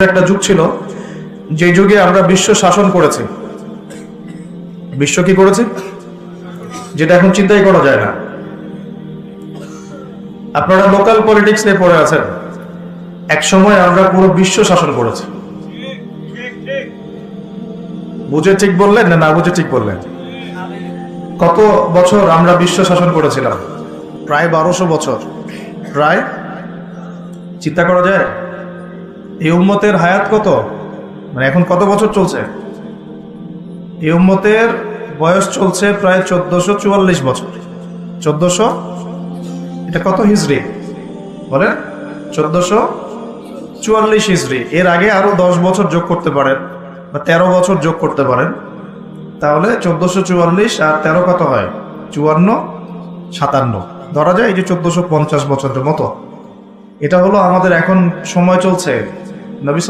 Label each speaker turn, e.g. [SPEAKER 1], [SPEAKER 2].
[SPEAKER 1] একটা যুগ ছিল যে যুগে আমরা বিশ্ব শাসন করেছি। বিশ্ব কি করেছি যেটা এখন চিন্তাই করা যায় না। আপনারা লোকাল পলিটিক্স নিয়ে পড়ে আছেন, এক সময় আমরা পুরো বিশ্ব শাসন করেছি। বুঝে ঠিক বললেন না বুঝে ঠিক বললেন? কত বছর আমরা বিশ্ব শাসন করেছিলাম? প্রায় 1200 বছর। প্রায় চিন্তা করা যায় এই উম্মতের হায়াত কত, মানে এখন কত বছর চলছে? এই উম্মতের বয়স চলছে প্রায় 1444 বছর। 1400 এটা কত হিজরি বলে? 1444 হিজরি। এর আগে আরো 10 বছর যোগ করতে পারেন বা 13 বছর যোগ করতে পারেন, তাহলে 1444 আর 13 কত হয়? 54, 57 ধরা যায়। এই যে 1450 বছরের মতো, এটা হলো আমাদের এখন সময় চলছে। নবী